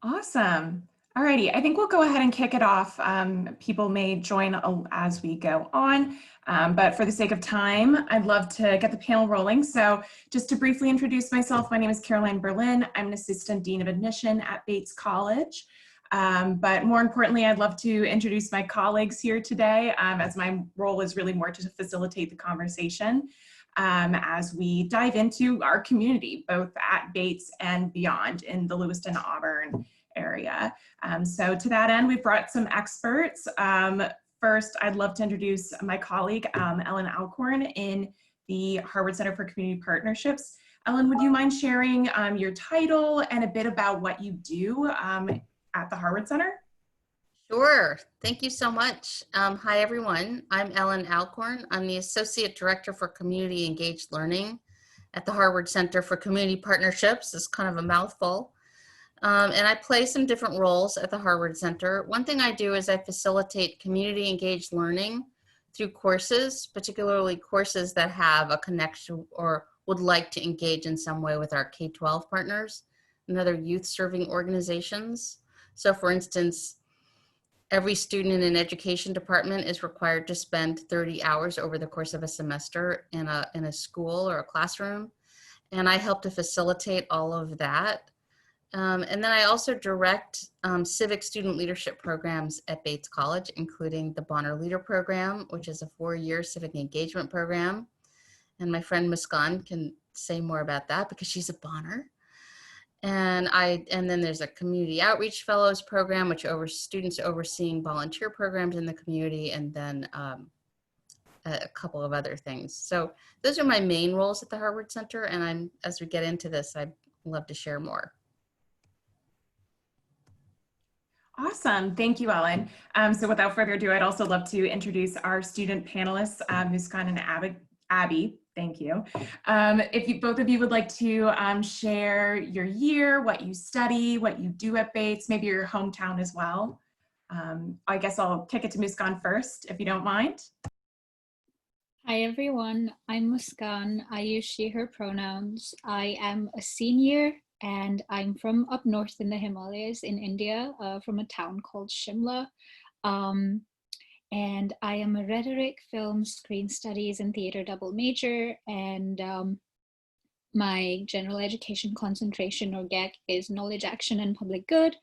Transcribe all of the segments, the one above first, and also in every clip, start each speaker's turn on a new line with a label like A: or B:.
A: Awesome. Alrighty, I think we'll go ahead and kick it off. People may join as we go on, but for the sake of time, I'd love to get the panel rolling. So just to briefly introduce myself, my name is Caroline Berlin. I'm an Assistant Dean of Admission at Bates College. But more importantly, I'd love to introduce my colleagues here today, as my role is really more to facilitate the conversation as we dive into our community, both at Bates and beyond in the Lewiston, Auburn area. So to that end, we've brought some experts. First, I'd love to introduce my colleague, Ellen Alcorn in the Harward Center for Community Partnerships. Ellen, would you mind sharing your title and a bit about what you do at the Harward Center?
B: Sure. Thank you so much. Hi, everyone. I'm Ellen Alcorn. I'm the Associate Director for Community Engaged Learning at the Harward Center for Community Partnerships. It's kind of a mouthful. And I play some different roles at the Harward Center. One thing I do is I facilitate community engaged learning through courses, particularly courses that have a connection or would like to engage in some way with our K-12 partners and other youth serving organizations. So for instance, every student in an education department is required to spend 30 hours over the course of a semester in a school or a classroom. And I help to facilitate all of that. And then I also direct civic student leadership programs at Bates College, including the Bonner Leader Program, which is a 4-year civic engagement program. And my friend Muskan can say more about that because she's a Bonner. And then there's a community outreach fellows program, which students overseeing volunteer programs in the community, and then a couple of other things. So those are my main roles at the Harward Center. And as we get into this, I'd love to share more.
A: Awesome. Thank you, Ellen. So without further ado, I'd also love to introduce our student panelists, Muskan and Abby. Thank you. If both of you would like to share your year, what you study, what you do at Bates, maybe your hometown as well. I guess I'll kick it to Muskan first, if you don't mind.
C: Hi, everyone. I'm Muskan. I use she, her pronouns. I am a senior and I'm from up north in the Himalayas in India, from a town called Shimla. And I am a rhetoric, film, screen studies, and theater double major. And my general education concentration, or GEC, is knowledge, action, and public good.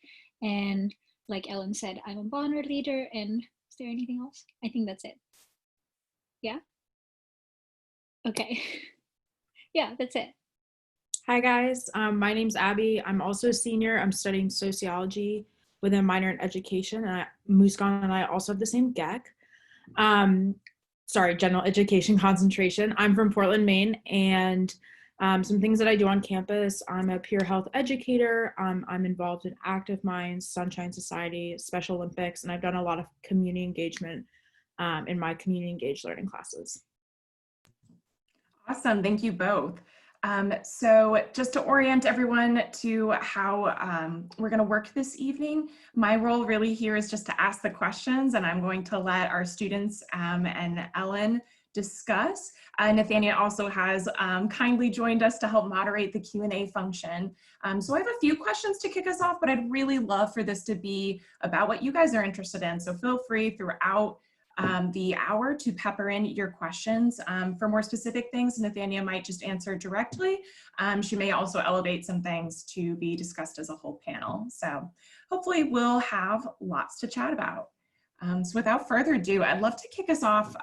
C: And like Ellen said, I'm a Bonner leader. And is there anything else? I think that's it. Yeah? Okay. Yeah, that's it.
D: Hi guys, my name's Abby. I'm also a senior. I'm studying sociology with a minor in education. And Muskan and I also have the same GEC. General education concentration. I'm from Portland, Maine, and some things that I do on campus. I'm a peer health educator. I'm involved in Active Minds, Sunshine Society, Special Olympics, and I've done a lot of community engagement in my community engaged learning classes.
A: Awesome. Thank you both. So just to orient everyone to how we're going to work this evening, my role really here is just to ask the questions, and I'm going to let our students and Ellen discuss. Nathania also has kindly joined us to help moderate the Q&A function. So I have a few questions to kick us off, but I'd really love for this to be about what you guys are interested in. So feel free throughout the hour to pepper in your questions. For more specific things, Nathania might just answer directly. She may also elevate some things to be discussed as a whole panel. So hopefully we'll have lots to chat about. So without further ado, I'd love to kick us off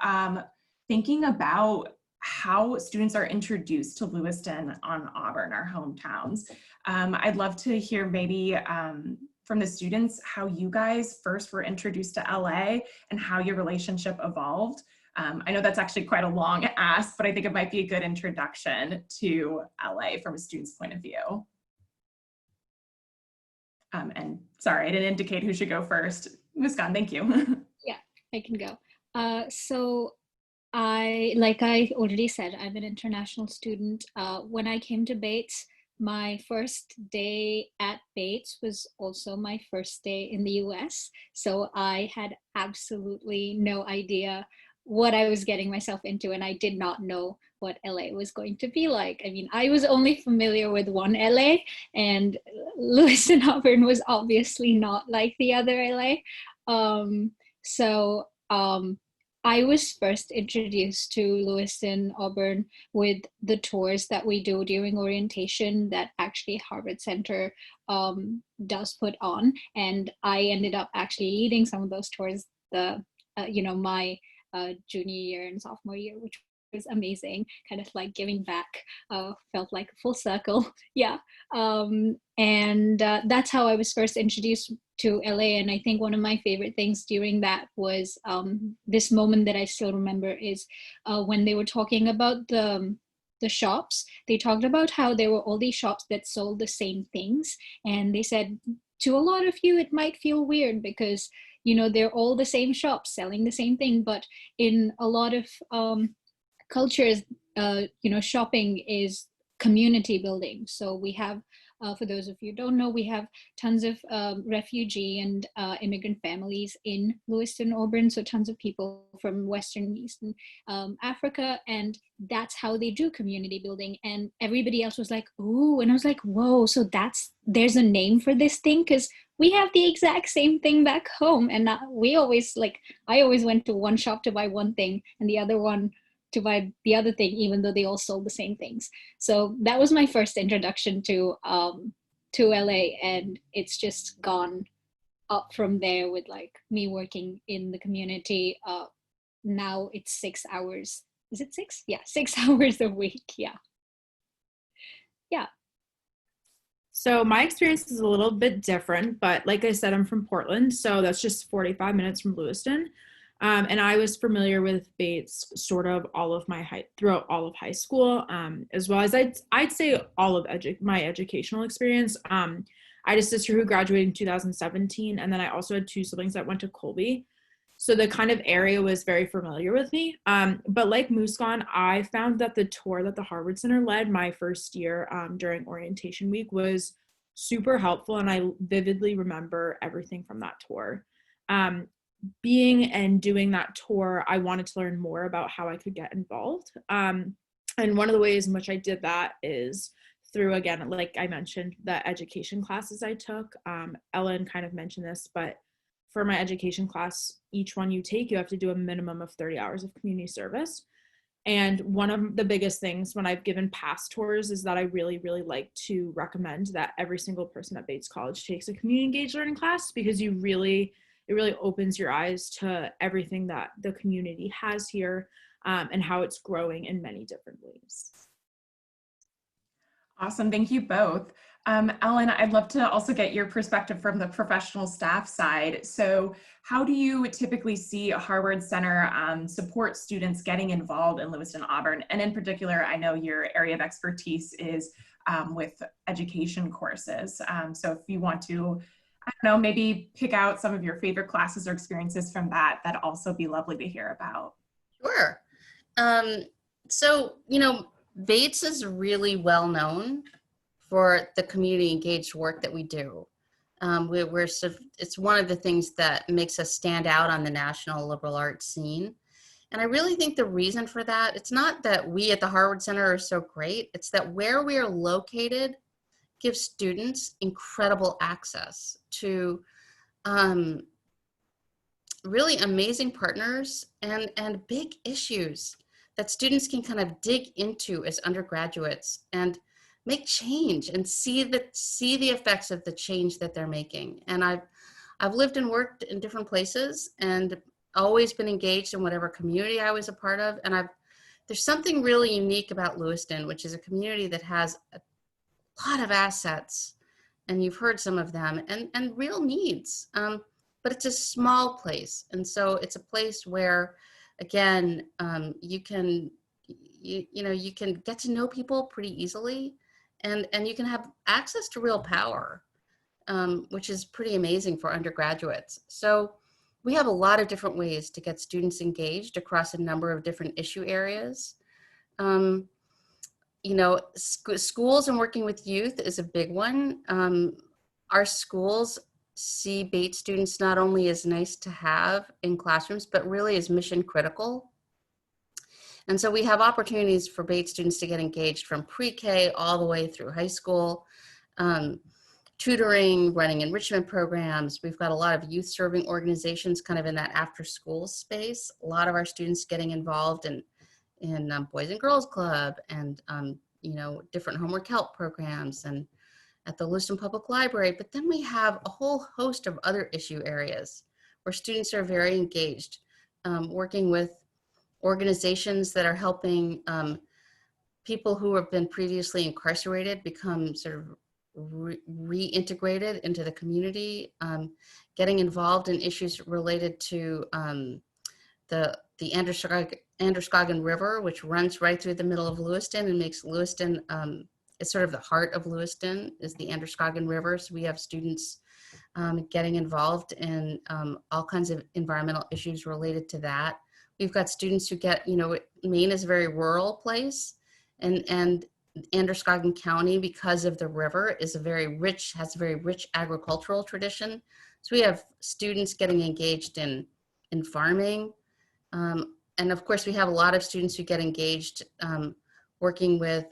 A: thinking about how students are introduced to Lewiston on Auburn, our hometowns. I'd love to hear maybe from the students how you guys first were introduced to LA and how your relationship evolved. I know that's actually quite a long ask, but I think it might be a good introduction to LA from a student's point of view. And sorry, I didn't indicate who should go first. Muskan, thank you.
C: Yeah, I can go. So like I already said, I'm an international student. When I came to Bates, my first day at Bates was also my first day in the US. So I had absolutely no idea what I was getting myself into, and I did not know what LA was going to be like. I mean, I was only familiar with one LA, and Lewiston Auburn was obviously not like the other LA. So I was first introduced to Lewiston Auburn with the tours that we do during orientation that actually Harvard Center does put on, and I ended up actually leading some of those tours my junior year and sophomore year, which was amazing, kind of like giving back, felt like a full circle. Yeah. And that's how I was first introduced to LA. And I think one of my favorite things during that was this moment that I still remember is when they were talking about the shops. They talked about how there were all these shops that sold the same things. And they said, to a lot of you, it might feel weird because, they're all the same shops selling the same thing. But in a lot of cultures, shopping is community building. So we have, for those of you who don't know, we have tons of refugee and immigrant families in Lewiston Auburn. So tons of people from Western and Eastern Africa, and that's how they do community building. And everybody else was like, ooh, and I was like, whoa, so there's a name for this thing? Because we have the exact same thing back home. And I always went to one shop to buy one thing and the other one to buy the other thing, even though they all sold the same things. So that was my first introduction to LA, and it's just gone up from there with like me working in the community. Now it's 6 hours. Is it 6? Yeah, 6 hours a week. Yeah. Yeah.
D: So my experience is a little bit different, but like I said, I'm from Portland, so that's just 45 minutes from Lewiston. And I was familiar with Bates sort of throughout all of high school, as well as I'd say all of my educational experience. I had a sister who graduated in 2017, and then I also had 2 siblings that went to Colby. So the kind of area was very familiar with me. But like Muskan, I found that the tour that the Harward Center led my first year during orientation week was super helpful, and I vividly remember everything from that tour. Being and doing that tour, I wanted to learn more about how I could get involved. And one of the ways in which I did that is through, again, like I mentioned, the education classes I took. Ellen kind of mentioned this, but for my education class, each one you take, you have to do a minimum of 30 hours of community service. And one of the biggest things when I've given past tours is that I really, really like to recommend that every single person at Bates College takes a community engaged learning class, because it really opens your eyes to everything that the community has here, and how it's growing in many different ways.
A: Awesome, thank you both. Ellen, I'd love to also get your perspective from the professional staff side. So how do you typically see Harward Center support students getting involved in Lewiston Auburn? And in particular, I know your area of expertise is with education courses. So if you want to, I don't know, maybe pick out some of your favorite classes or experiences from that'd also be lovely to hear about.
B: Sure. So, Bates is really well known for the community engaged work that we do. It's one of the things that makes us stand out on the national liberal arts scene. And I really think the reason for that, it's not that we at the Harward Center are so great, it's that where we are located gives students incredible access to really amazing partners and big issues that students can kind of dig into as undergraduates and make change and see the effects of the change that they're making. And I've lived and worked in different places and always been engaged in whatever community I was a part of. And there's something really unique about Lewiston, which is a community that has a lot of assets, and you've heard some of them, and real needs. But it's a small place. And so it's a place where, again, you can get to know people pretty easily, and you can have access to real power, which is pretty amazing for undergraduates. So we have a lot of different ways to get students engaged across a number of different issue areas. Schools and working with youth is a big one. Our schools see Bates students not only as nice to have in classrooms, but really as mission critical And so we have opportunities for Bates students to get engaged from pre-K all the way through high school. Tutoring, running enrichment programs. We've got a lot of youth serving organizations kind of in that after school space. A lot of our students getting involved in Boys and Girls Club and, you know, different homework help programs and at the Lewiston Public Library. But then we have a whole host of other issue areas where students are very engaged, working with organizations that are helping people who have been previously incarcerated become sort of reintegrated into the community, getting involved in issues related to the Androscoggin River, which runs right through the middle of Lewiston and makes Lewiston, it's sort of the heart of Lewiston is the Androscoggin River. So we have students getting involved in all kinds of environmental issues related to that. We've got students who get, you know, Maine is a very rural place, and Androscoggin County, because of the river, is has a very rich agricultural tradition. So we have students getting engaged in farming. And of course, we have a lot of students who get engaged working with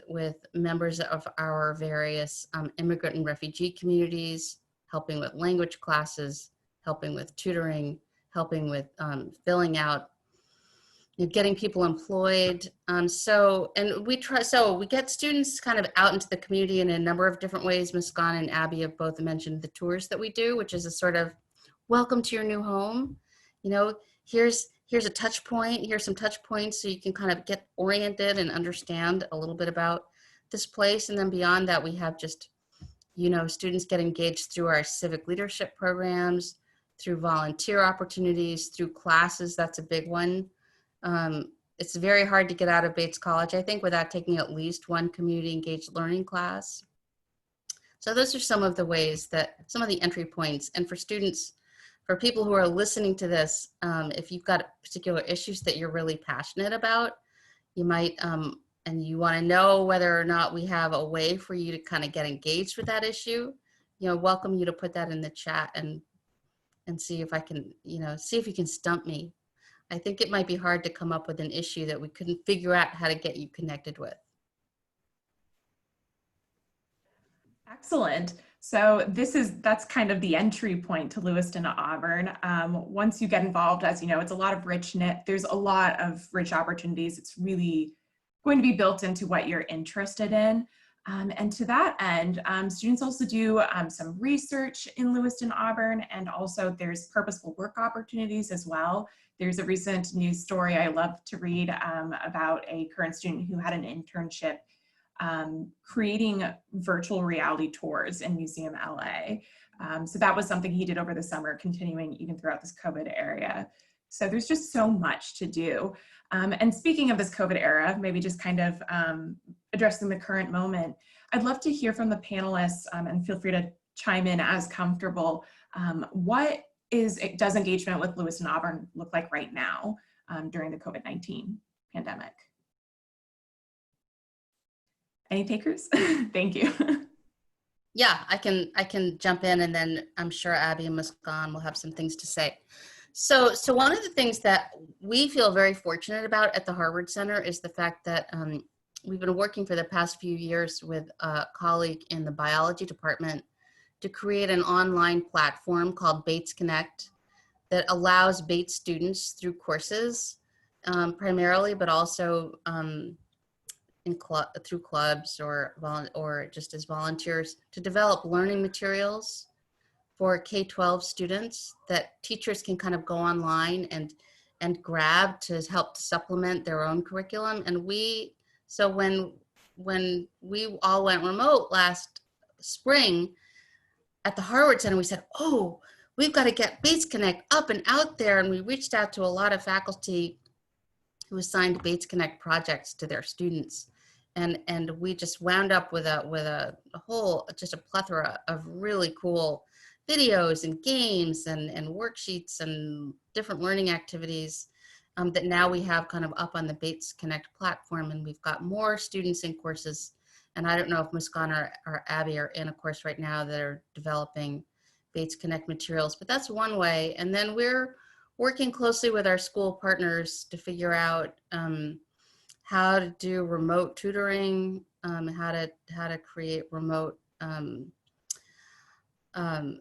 B: members of our various immigrant and refugee communities, helping with language classes, helping with tutoring, helping with filling out, getting people employed. So we get students kind of out into the community in a number of different ways. Muskan and Abby have both mentioned the tours that we do, which is a sort of welcome to your new home. You know, here's a touch point, here's some touch points so you can kind of get oriented and understand a little bit about this place. And then beyond that, we have just, you know, students get engaged through our civic leadership programs, through volunteer opportunities, through classes. That's a big one. It's very hard to get out of Bates College, I think, without taking at least one community engaged learning class. So those are some of the ways some of the entry points. And for students, for people who are listening to this, if you've got particular issues that you're really passionate about, you might, and you want to know whether or not we have a way for you to kind of get engaged with that issue, you know, welcome you to put that in the chat and see if I can, you know, see if you can stump me. I think it might be hard to come up with an issue that we couldn't figure out how to get you connected with.
A: Excellent. So that's kind of the entry point to Lewiston to Auburn. Once you get involved, as you know, it's a lot of there's a lot of rich opportunities. It's really going to be built into what you're interested in. And to that end, students also do some research in Lewiston, Auburn, and also there's purposeful work opportunities as well. There's a recent news story I love to read about a current student who had an internship creating virtual reality tours in Museum LA. So that was something he did over the summer, continuing even throughout this COVID era. So there's just so much to do. And speaking of this COVID era, maybe just kind of addressing the current moment, I'd love to hear from the panelists and feel free to chime in as comfortable. What does engagement with Lewiston Auburn look like right now during the COVID-19 pandemic? Any takers? Thank you.
B: Yeah, I can jump in, and then I'm sure Abby and Muskan will have some things to say. So one of the things that we feel very fortunate about at the Harward Center is the fact that we've been working for the past few years with a colleague in the biology department to create an online platform called Bates Connect that allows Bates students through courses primarily, but also through clubs or just as volunteers to develop learning materials for K-12 students that teachers can kind of go online and grab to help to supplement their own curriculum. And so when we all went remote last spring at the Harward Center, we said, oh, we've got to get Bates Connect up and out there. And we reached out to a lot of faculty who assigned Bates Connect projects to their students. And we just wound up with a plethora of really cool videos and games and worksheets and different learning activities that now we have kind of up on the Bates Connect platform. And we've got more students in courses. And I don't know if Muskan or Abby are in a course right now that are developing Bates Connect materials, but that's one way. And then we're working closely with our school partners to figure out how to do remote tutoring, how to create remote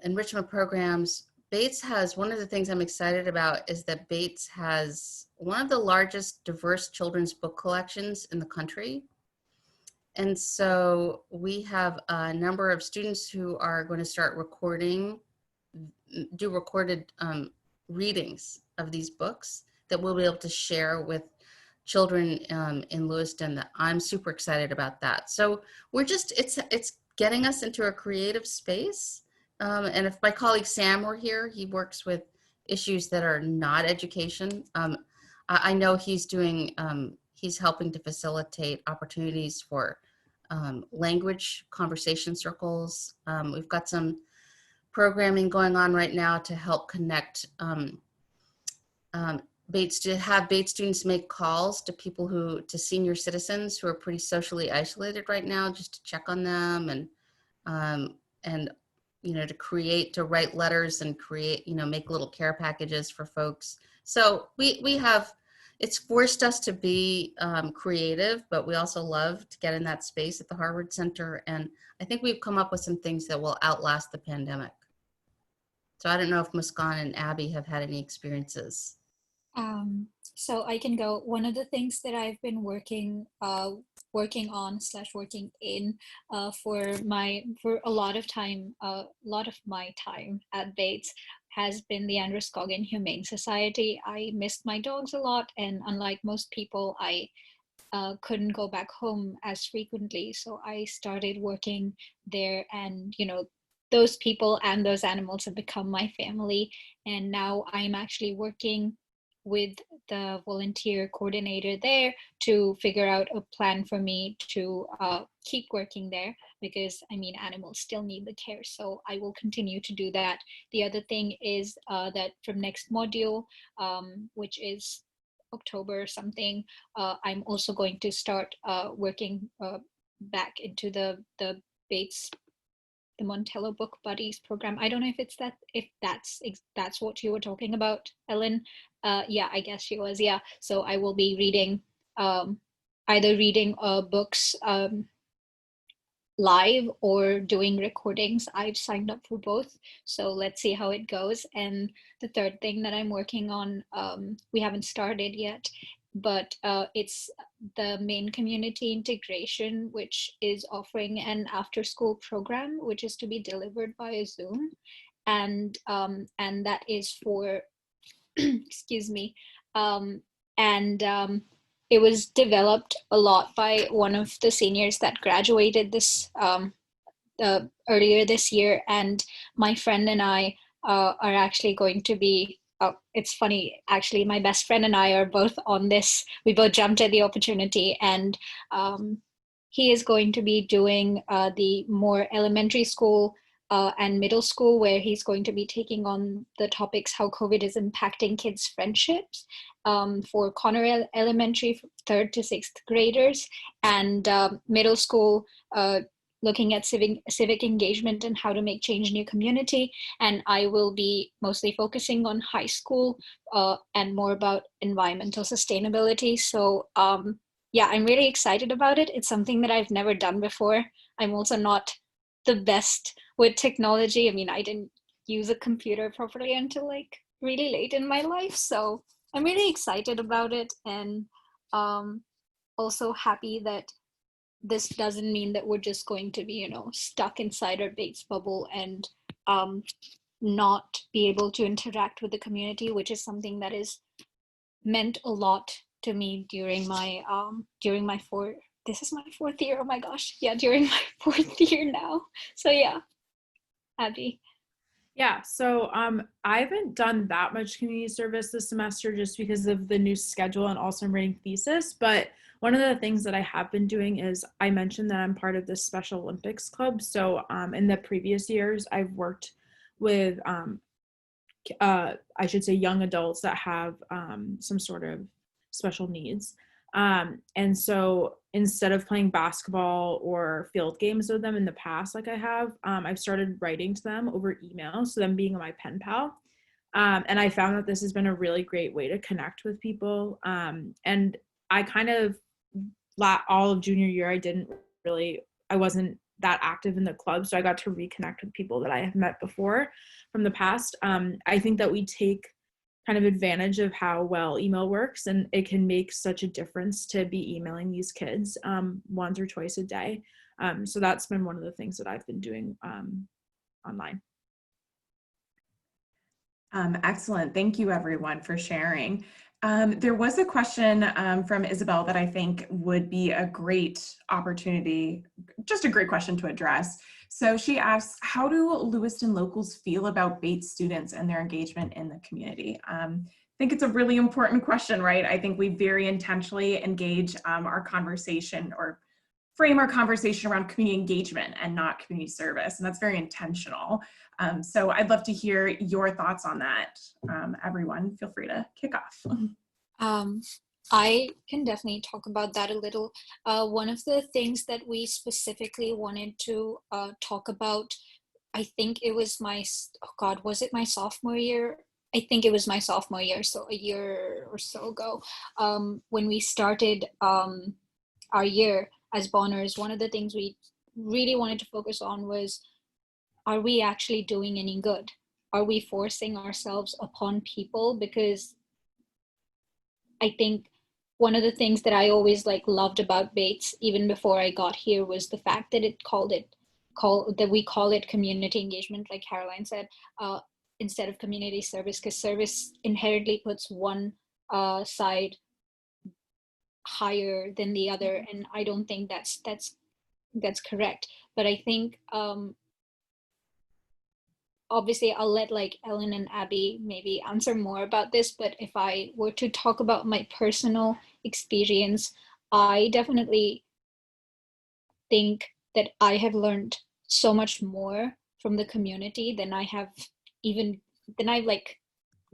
B: enrichment programs. Bates has, one of the things I'm excited about is that Bates has one of the largest diverse children's book collections in the country. And so we have a number of students who are going to start do recorded readings of these books that we'll be able to share with children in Lewiston. That I'm super excited about that. So we're just, it's getting us into a creative space. And if my colleague Sam were here, he works with issues that are not education. I know he's doing, he's helping to facilitate opportunities for language conversation circles. We've got some programming going on right now to help connect Bates, to have Bates students make calls to people to senior citizens who are pretty socially isolated right now, just to check on them and you know, to write letters and create, you know, make little care packages for folks. So we have, it's forced us to be creative, but we also love to get in that space at the Harward Center. And I think we've come up with some things that will outlast the pandemic. So I don't know if Muskan and Abby have had any experiences.
C: So I can go. One of the things that I've been working on / working in for a lot of my time at Bates has been the Androscoggin Humane Society. I missed my dogs a lot, and unlike most people, I couldn't go back home as frequently. So I started working there, and you know, those people and those animals have become my family. And now I'm actually working with the volunteer coordinator there to figure out a plan for me to keep working there, because I mean, animals still need the care. So I will continue to do that. The other thing is that from next module, which is October or something, I'm also going to start working back into the Bates, the Montello Book Buddies program. I don't know if that's what you were talking about, Ellen. Yeah, I guess she was. Yeah. So I will be reading, either reading books live or doing recordings. I've signed up for both. So let's see how it goes. And the third thing that I'm working on, we haven't started yet, but it's the Maine Community Integration, which is offering an after-school program, which is to be delivered via Zoom, and that is for, excuse me, it was developed a lot by one of the seniors that graduated this earlier this year, and my friend and I are actually going to be. It's funny, actually, my best friend and I are both on this. We both jumped at the opportunity, and he is going to be doing the more elementary school and middle school, where he's going to be taking on the topics how COVID is impacting kids' friendships for Connor Elementary 3rd to 6th graders, and middle school looking at civic engagement and how to make change in your community. And I will be mostly focusing on high school and more about environmental sustainability. So yeah, I'm really excited about it. It's something that I've never done before. I'm also not the best with technology. I mean, I didn't use a computer properly until like really late in my life. So I'm really excited about it, and also happy that this doesn't mean that we're just going to be, you know, stuck inside our Bates bubble and not be able to interact with the community, which is something that is meant a lot to me during my this is my 4th year. Oh my gosh. Yeah, during my 4th year now. So yeah, Abby.
D: Yeah, so I haven't done that much community service this semester just because of the new schedule, and also I'm writing thesis. But one of the things that I have been doing is, I mentioned that I'm part of the Special Olympics Club. So in the previous years, I've worked with, I should say, young adults that have some sort of special needs. And so instead of playing basketball or field games with them in the past, like I have, I've started writing to them over email, so them being my pen pal. And I found that this has been a really great way to connect with people. And I kind of all of junior year, I wasn't that active in the club. So I got to reconnect with people that I have met before from the past. I think that we take kind of advantage of how well email works, and it can make such a difference to be emailing these kids once or twice a day. So that's been one of the things that I've been doing online.
A: Excellent. Thank you, everyone, for sharing. There was a question from Isabel that I think would be a great opportunity, just a great question to address. So she asks, how do Lewiston locals feel about Bates students and their engagement in the community? I think it's a really important question, right? I think we very intentionally engage our conversation or frame our conversation around community engagement and not community service. And that's very intentional. So I'd love to hear your thoughts on that. Everyone, feel free to kick off.
C: I can definitely talk about that a little. One of the things that we specifically wanted to talk about, I think it was was it my sophomore year? I think it was my sophomore year, so a year or so ago, when we started our year as Bonners. One of the things we really wanted to focus on was, are we actually doing any good? Are we forcing ourselves upon people? Because I think one of the things that I always loved about Bates, even before I got here, was the fact that we call it community engagement, like Caroline said, instead of community service, because service inherently puts one side higher than the other, and I don't think that's correct. But I think obviously I'll let Ellen and Abby maybe answer more about this, but if I were to talk about my personal experience, I definitely think that I have learned so much more from the community than I've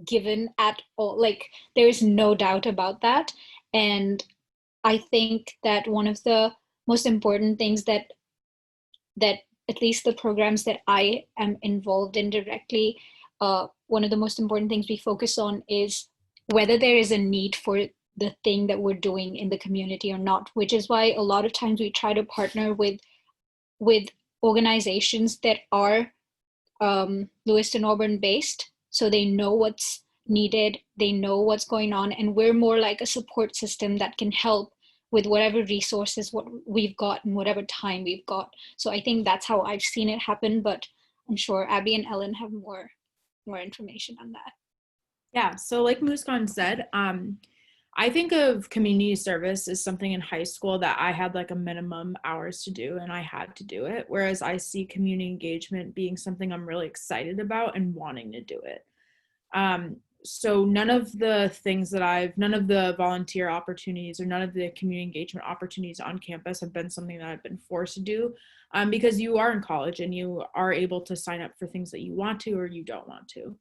C: given at all. There's no doubt about that. And I think that one of the most important things that at least the programs that I am involved in directly, one of the most important things we focus on is whether there is a need for the thing that we're doing in the community or not, which is why a lot of times we try to partner with organizations that are Lewiston Auburn based, so they know what's needed, they know what's going on, and we're more like a support system that can help with whatever resources what we've got and whatever time we've got. So I think that's how I've seen it happen, but I'm sure Abby and Ellen have more information on that.
D: Yeah, so like Muskan said, I think of community service as something in high school that I had a minimum hours to do, and I had to do it. Whereas I see community engagement being something I'm really excited about and wanting to do it. So none of the volunteer opportunities or none of the community engagement opportunities on campus have been something that I've been forced to do, because you are in college and you are able to sign up for things that you want to or you don't want to.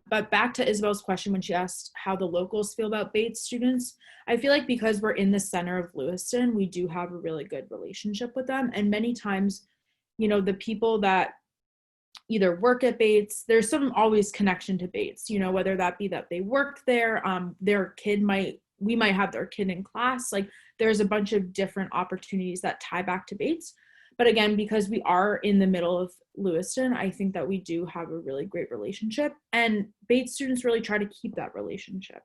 D: But back to Isabel's question when she asked how the locals feel about Bates students, I feel like because we're in the center of Lewiston, we do have a really good relationship with them. And many times, the people that either work at Bates, there's some always connection to Bates, whether that be that they worked there, we might have their kid in class. There's a bunch of different opportunities that tie back to Bates. But again, because we are in the middle of Lewiston, I think that we do have a really great relationship, and Bates students really try to keep that relationship.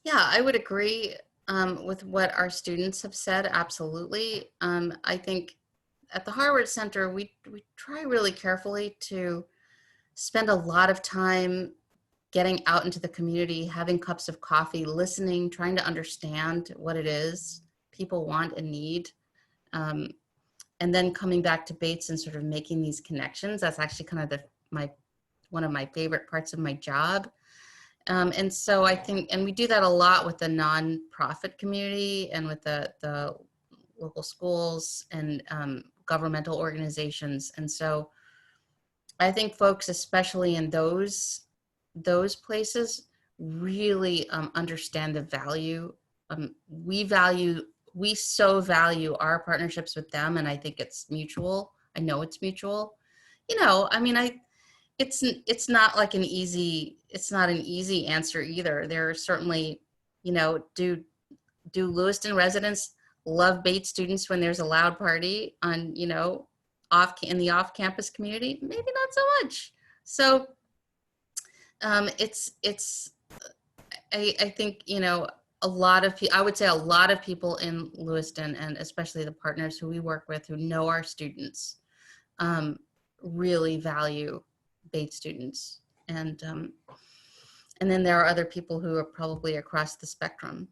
B: Yeah, I would agree with what our students have said. Absolutely. I think at the Harward Center, we try really carefully to spend a lot of time getting out into the community, having cups of coffee, listening, trying to understand what it is people want and need. And then coming back to Bates and sort of making these connections. That's actually kind of one of my favorite parts of my job. And so I think, and we do that a lot with the nonprofit community and with the local schools and governmental organizations. And so I think folks, especially in those places, really understand the value. We so value our partnerships with them, and I think it's mutual. I know it's mutual. it's not like it's not an easy answer either. There are certainly, do Lewiston residents love Bates students when there's a loud party on, in the off-campus community? Maybe not so much. So I think, I would say a lot of people in Lewiston, and especially the partners who we work with who know our students, really value Bates students. And then there are other people who are probably across the spectrum.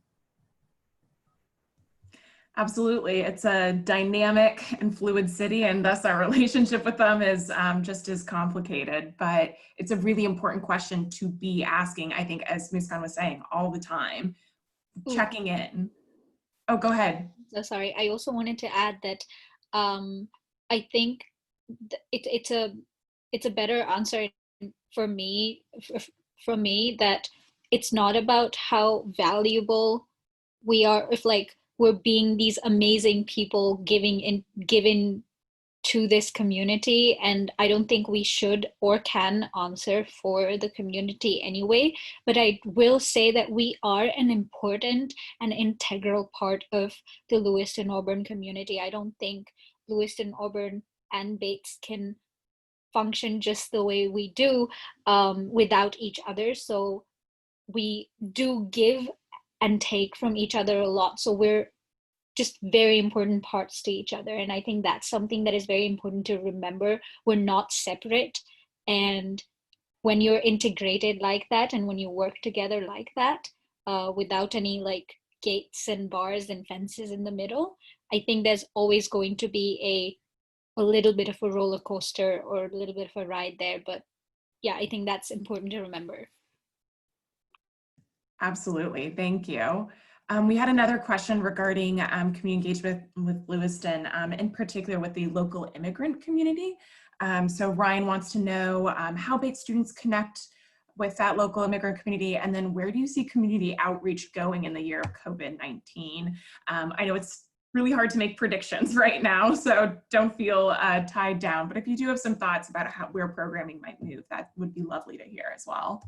A: Absolutely. It's a dynamic and fluid city, and thus our relationship with them is just as complicated. But it's a really important question to be asking, I think, as Muskan was saying, all the time, checking in. Oh, go ahead.
C: So sorry. I also wanted to add that I think it's a better answer for me, from me, that it's not about how valuable we are, if like we're being these amazing people given to this community. And I don't think we should or can answer for the community anyway, but I will say that we are an important and integral part of the Lewiston Auburn community. I don't think Lewiston Auburn and Bates can function just the way we do without each other. So we do give and take from each other a lot. So we're just very important parts to each other. And I think that's something that is very important to remember. We're not separate. And when you're integrated like that, and when you work together like that, without any like gates and bars and fences in the middle, I think there's always going to be a little bit of a roller coaster or a little bit of a ride there. But yeah, I think that's important to remember.
A: Absolutely. Thank you. We had another question regarding community engagement with Lewiston, in particular with the local immigrant community. So Ryan wants to know how Bates students connect with that local immigrant community, and then where do you see community outreach going in the year of COVID-19? I know it's really hard to make predictions right now, so don't feel tied down, but if you do have some thoughts about where programming might move, that would be lovely to hear as well.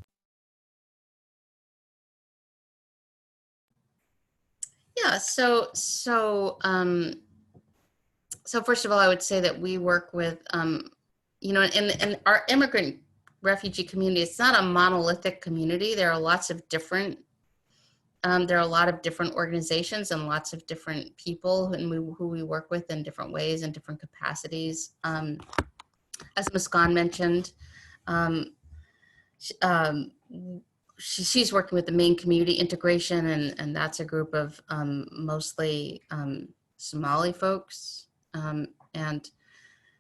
B: Yeah, so first of all, I would say that we work with, in our immigrant refugee community, it's not a monolithic community. There are lots of different, there are a lot of different organizations and lots of different people who we work with in different ways and different capacities. As Muskan mentioned, she's working with the Maine community integration, and that's a group of mostly Somali folks. And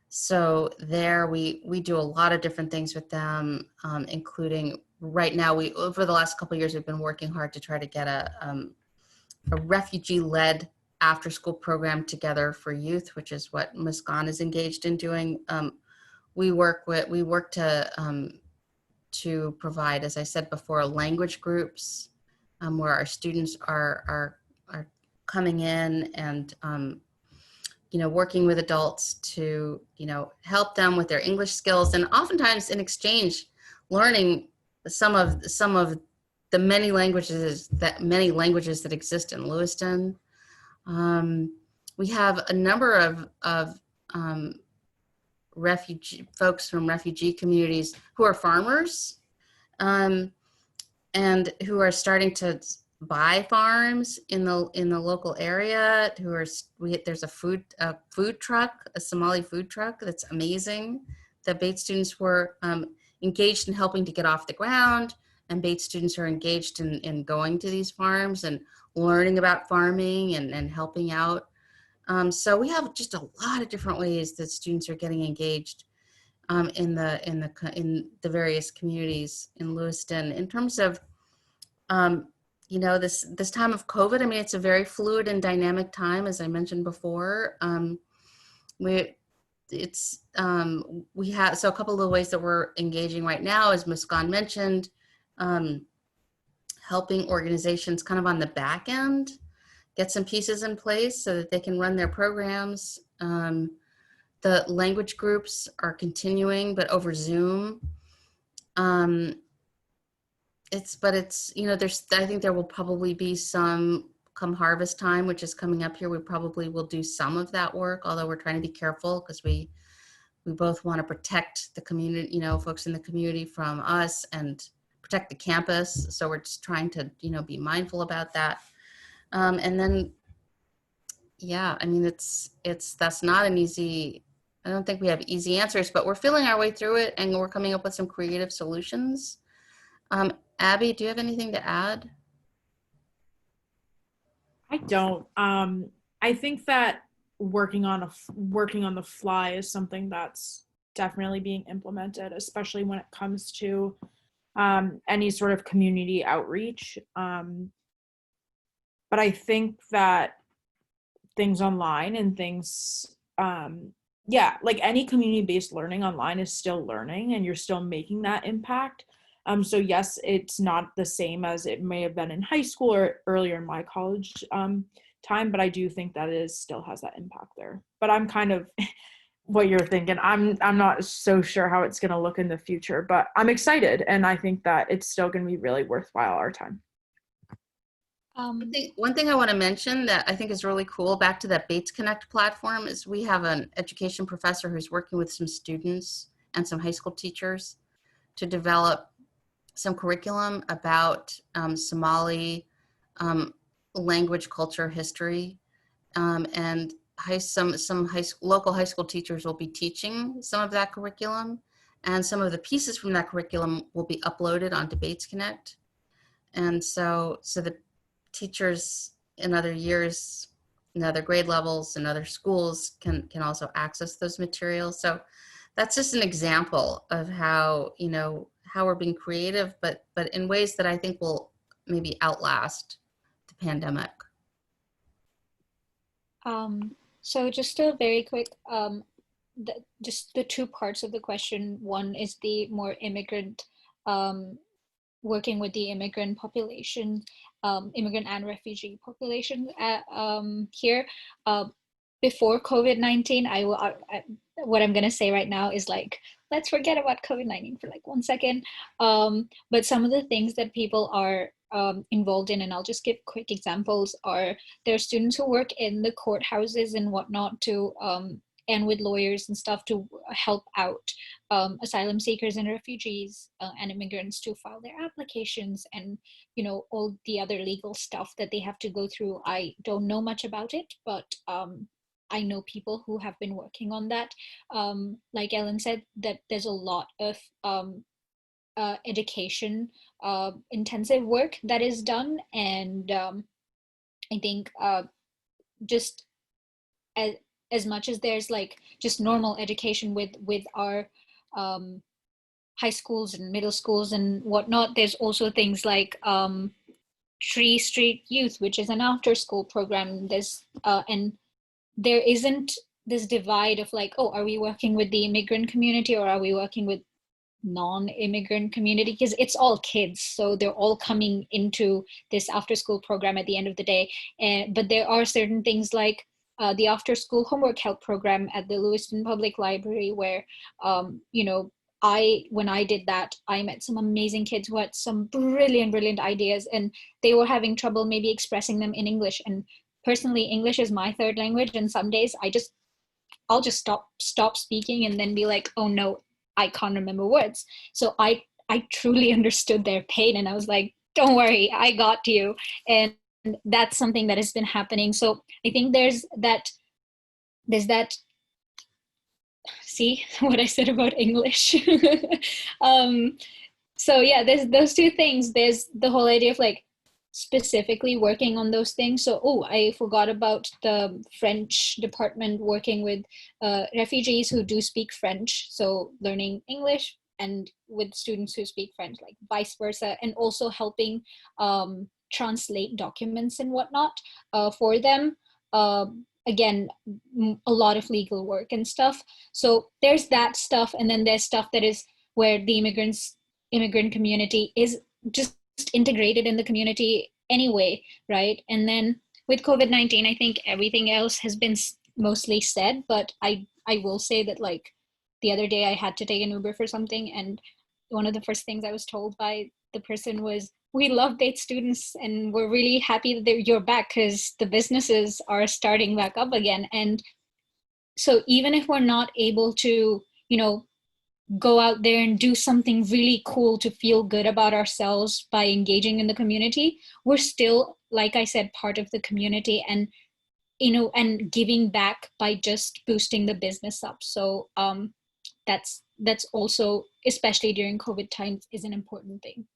B: so there we do a lot of different things with them, including right now, over the last couple of years, we've been working hard to try to get a refugee-led after-school program together for youth, which is what Muskan is engaged in doing. We work to provide, as I said before, language groups where our students are coming in and working with adults to help them with their English skills, and oftentimes in exchange learning some of the many languages that exist in Lewiston. We have a number of folks from refugee communities who are farmers and who are starting to buy farms in the local area. There's a food truck, a Somali food truck that's amazing. The Bates students were engaged in helping to get off the ground, and Bates students are engaged in going to these farms and learning about farming and helping out. So we have just a lot of different ways that students are getting engaged in the various communities in Lewiston. In terms of this time of COVID, I mean, it's a very fluid and dynamic time, as I mentioned before. We have, so a couple of the ways that we're engaging right now, as Muskan mentioned, helping organizations kind of on the back end get some pieces in place so that they can run their programs. The language groups are continuing, but over Zoom. It's, you know, I think there will probably be some, come harvest time, which is coming up here, we probably will do some of that work, although we're trying to be careful because we both want to protect the community, you know, folks in the community from us and protect the campus. So we're just trying to, you know, be mindful about that. And then, yeah, I mean, that's not an easy, I don't think we have easy answers, but we're feeling our way through it and we're coming up with some creative solutions. Abby, do you have anything to add?
D: I don't. I think that working on the fly is something that's definitely being implemented, especially when it comes to any sort of community outreach. But I think that things online and things, yeah, like any community-based learning online is still learning and you're still making that impact. So yes, it's not the same as it may have been in high school or earlier in my college time, but I do think that it still has that impact there. But I'm kind of what you're thinking. I'm not so sure how it's going to look in the future, but I'm excited, and I think that it's still going to be really worthwhile our time.
B: One thing I want to mention that I think is really cool, back to that Bates Connect platform, is we have an education professor who's working with some students and some high school teachers to develop some curriculum about Somali language, culture, history, and local high school teachers will be teaching some of that curriculum, and some of the pieces from that curriculum will be uploaded onto Bates Connect. And so the teachers in other years, in other grade levels, and other schools can also access those materials. So that's just an example of how, you know, how we're being creative, but in ways that I think will maybe outlast the pandemic.
C: So just a very quick, just the two parts of the question. One is the more immigrant, working with the immigrant population, immigrant and refugee population here. Before COVID-19, what I'm gonna say right now is like, let's forget about COVID-19 for like 1 second. But some of the things that people are involved in, and I'll just give quick examples, are there are students who work in the courthouses and whatnot to, and with lawyers and stuff to help out asylum seekers and refugees and immigrants to file their applications and, you know, all the other legal stuff that they have to go through. I don't know much about it, but I know people who have been working on that. Like Ellen said, that there's a lot of education intensive work that is done. And I think just as much as there's like just normal education with our high schools and middle schools and whatnot, there's also things like Tree Street Youth, which is an after school program. There's and there isn't this divide of like, oh, are we working with the immigrant community or are we working with non-immigrant community? Because it's all kids, so they're all coming into this after school program at the end of the day. But there are certain things like the after school homework help program at the Lewiston Public Library, where you know, when I did that, I met some amazing kids who had some brilliant ideas, and they were having trouble maybe expressing them in English. And personally, English is my third language, and some days I'll just stop speaking and then be like, oh no, I can't remember words. So I truly understood their pain, and I was like, don't worry, I got you. And that's something that has been happening. So I think there's that, see what I said about English? So yeah, there's those two things. There's the whole idea of like specifically working on those things. So, oh, I forgot about the French department working with refugees who do speak French. So learning English and with students who speak French, like vice versa, and also helping translate documents and whatnot for them. Again, a lot of legal work and stuff. So there's that stuff. And then there's stuff that is where the immigrant community is just integrated in the community anyway, right? And then with COVID-19, I think everything else has been mostly said, but I will say that like the other day I had to take an Uber for something, and one of the first things I was told by the person was, we love Bates students and we're really happy that you're back because the businesses are starting back up again. And so even if we're not able to, go out there and do something really cool to feel good about ourselves by engaging in the community, we're still, like I said, part of the community, and and giving back by just boosting the business up. So that's also, especially during COVID times, is an important thing.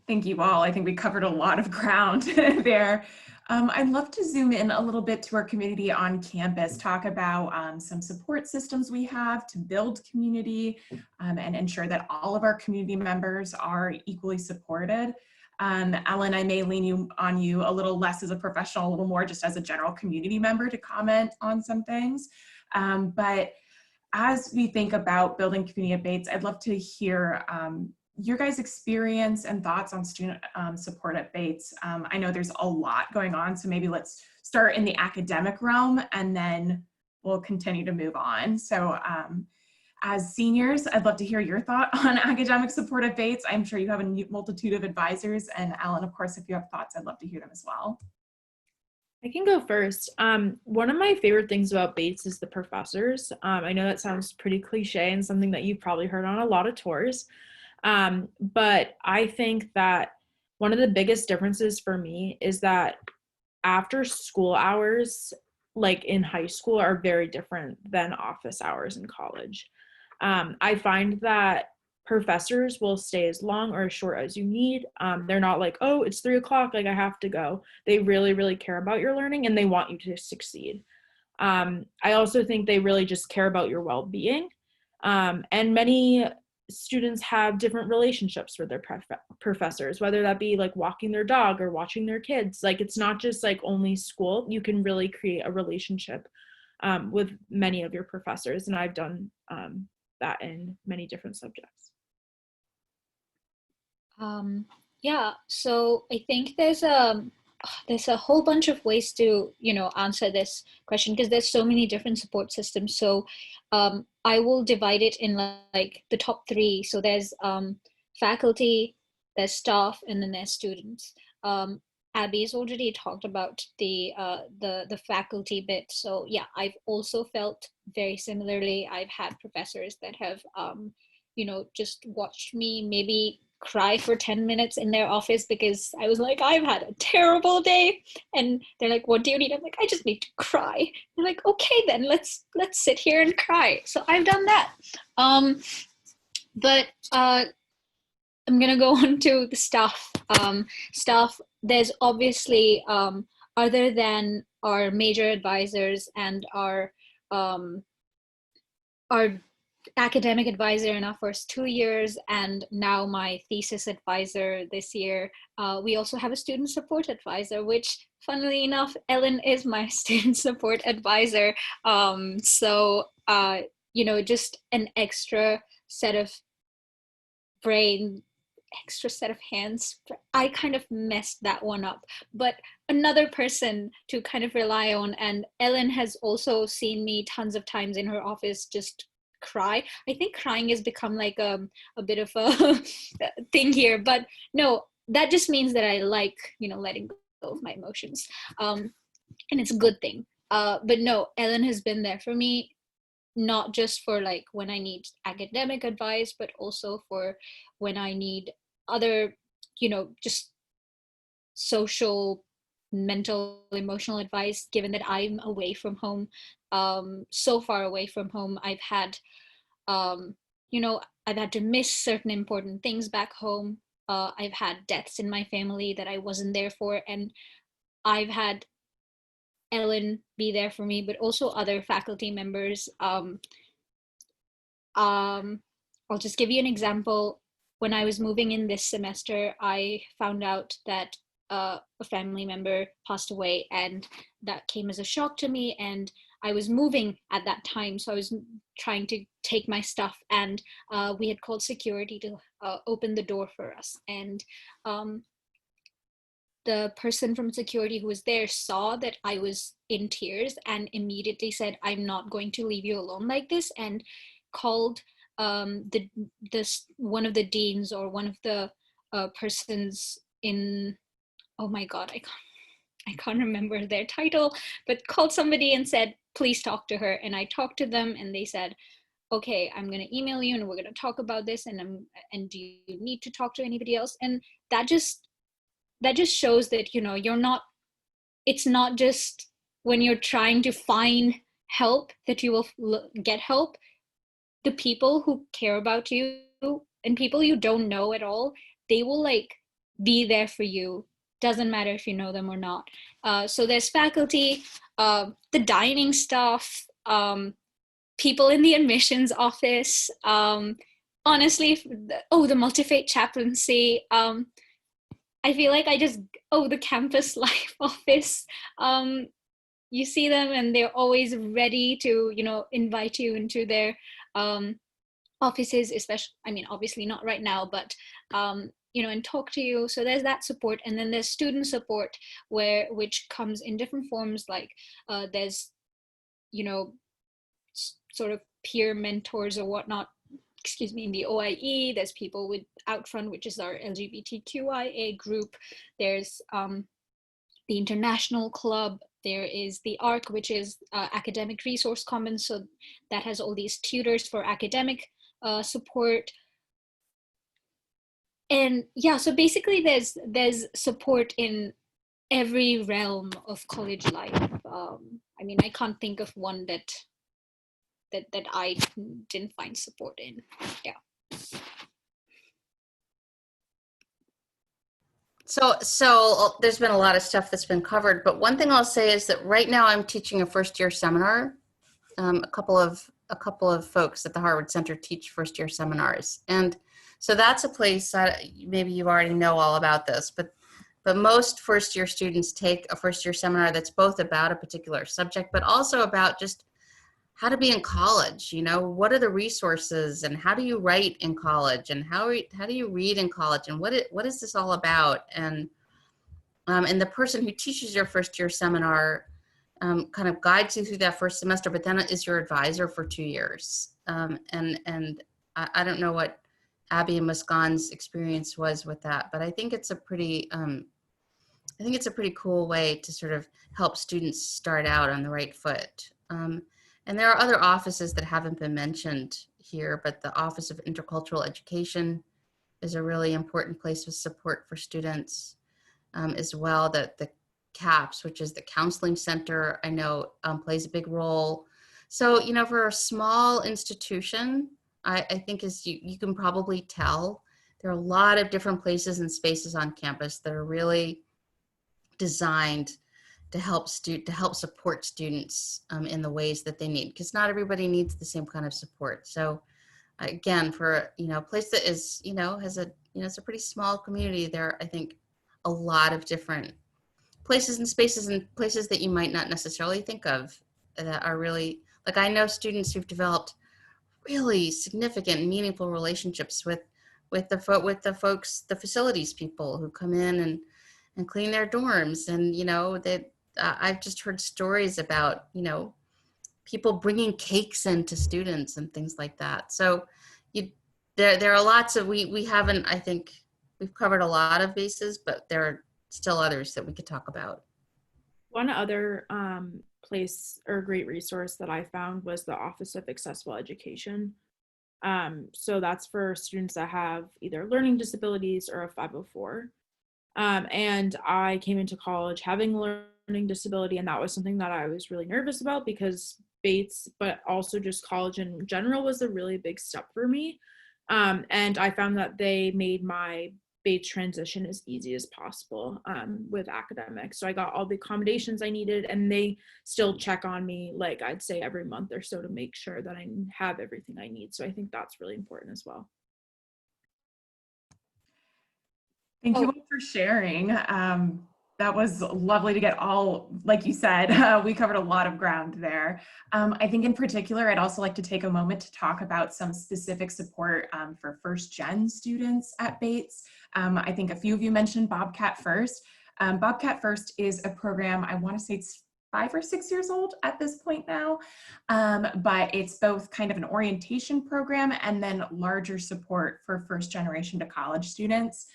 A: Thank you all. I think we covered a lot of ground there. I'd love to zoom in a little bit to our community on campus, talk about some support systems we have to build community and ensure that all of our community members are equally supported. Ellen, I may lean on you a little less as a professional, a little more just as a general community member to comment on some things. But as we think about building community at Bates, I'd love to hear your guys' experience and thoughts on student support at Bates. I know there's a lot going on, so maybe let's start in the academic realm and then we'll continue to move on. So as seniors, I'd love to hear your thought on academic support at Bates. I'm sure you have a multitude of advisors, and Ellen, of course, if you have thoughts, I'd love to hear them as well.
D: I can go first. One of my favorite things about Bates is the professors. I know that sounds pretty cliche and something that you've probably heard on a lot of tours. But I think that one of the biggest differences for me is that after school hours, like in high school, are very different than office hours in college. I find that professors will stay as long or as short as you need. They're not like, oh, it's 3 o'clock, like I have to go. They really, really care about your learning and they want you to succeed. I also think they really just care about your well-being. And many students have different relationships with their professors, whether that be like walking their dog or watching their kids. Like, it's not just like only school. You can really create a relationship with many of your professors, and I've done that in many different subjects.
C: Yeah, so I think there's a whole bunch of ways to answer this question, because there's so many different support systems. So I will divide it in like the top 3. So there's faculty, there's staff, and then there's students. Abby's already talked about the faculty bit. So yeah, I've also felt very similarly. I've had professors that have just watched me maybe cry for 10 minutes in their office because I was like, I've had a terrible day, and they're like, what do you need? I'm like, I just need to cry. They're like, okay, then let's sit here and cry. So I've done that. But I'm gonna go on to the staff. Staff, there's obviously other than our major advisors and our academic advisor in our first 2 years, and now my thesis advisor this year, we also have a student support advisor, which funnily enough, Ellen is my student support advisor. So just an extra set of brain, extra set of hands. I kind of messed that one up, but another person to kind of rely on. And Ellen has also seen me tons of times in her office just cry. I think crying has become like a bit of a thing here, but no, that just means that I like letting go of my emotions, and it's a good thing. But no, Ellen has been there for me, not just for like when I need academic advice, but also for when I need other just social, mental, emotional advice, given that I'm away from home, so far away from home. I've had I've had to miss certain important things back home. I've had deaths in my family that I wasn't there for, and I've had Ellen be there for me, but also other faculty members. I'll just give you an example. When I was moving in this semester, I found out that a family member passed away, and that came as a shock to me. And I was moving at that time, so I was trying to take my stuff, and we had called security to open the door for us. And the person from security who was there saw that I was in tears and immediately said, I'm not going to leave you alone like this, and called one of the deans or one of the persons in, oh my God, I can't remember their title, but called somebody and said, please talk to her. And I talked to them and they said, okay, I'm going to email you and we're going to talk about this. And do you need to talk to anybody else? And that just shows that, it's not just when you're trying to find help that you will get help. The people who care about you and people you don't know at all, they will like be there for you. Doesn't matter if you know them or not. So there's faculty, the dining staff, people in the admissions office, honestly, the multi-faith chaplaincy. I feel like the campus life office. You see them and they're always ready to, invite you into their offices, especially, obviously not right now, but, and talk to you. So there's that support. And then there's student support which comes in different forms. Like there's, sort of peer mentors or whatnot, in the OIE. There's people with Outfront, which is our LGBTQIA group. There's the International Club. There is the ARC, which is Academic Resource Commons. So that has all these tutors for academic support. And yeah, so basically there's support in every realm of college life. I can't think of one that I didn't find support in. Yeah.
B: So there's been a lot of stuff that's been covered, but one thing I'll say is that right now I'm teaching a first-year seminar. A couple of folks at the Harward Center teach first-year seminars, and so that's a place that maybe you already know all about this, but most first-year students take a first-year seminar that's both about a particular subject, but also about just how to be in college. What are the resources, and how do you write in college, and how do you read in college, and what is this all about? And the person who teaches your first year seminar kind of guides you through that first semester, but then is your advisor for 2 years. And I don't know what Abby and Muskan's experience was with that, but I think it's a pretty cool way to sort of help students start out on the right foot. And there are other offices that haven't been mentioned here, but the Office of Intercultural Education is a really important place of support for students, as well. The CAPS, which is the Counseling Center, I know plays a big role. So, for a small institution, I think as you can probably tell, there are a lot of different places and spaces on campus that are really designed to help support students in the ways that they need, because not everybody needs the same kind of support. So again, for a place that is has a it's a pretty small community, there are, I think, a lot of different places and spaces and places that you might not necessarily think of that are really, like, I know students who've developed really significant, meaningful relationships with the folks, the facilities people who come in and clean their dorms, and that I've just heard stories about people bringing cakes in to students and things like that. So there are lots of, we haven't, I think we've covered a lot of bases, but there are still others that we could talk about.
D: One other place or great resource that I found was the Office of Accessible Education. So that's for students that have either learning disabilities or a 504. And I came into college having learning disability, and that was something that I was really nervous about, because Bates, but also just college in general, was a really big step for me. And I found that they made my Bates transition as easy as possible with academics. So I got all the accommodations I needed, and they still check on me, like I'd say every month or so, to make sure that I have everything I need. So I think that's really important as well.
A: Thank you all for sharing. That was lovely to get all, like you said, we covered a lot of ground there. I think in particular, I'd also like to take a moment to talk about some specific support for first-gen students at Bates. I think a few of you mentioned Bobcat First. Bobcat First is a program, I want to say it's 5 or 6 years old at this point now, but it's both kind of an orientation program and then larger support for first generation to college students.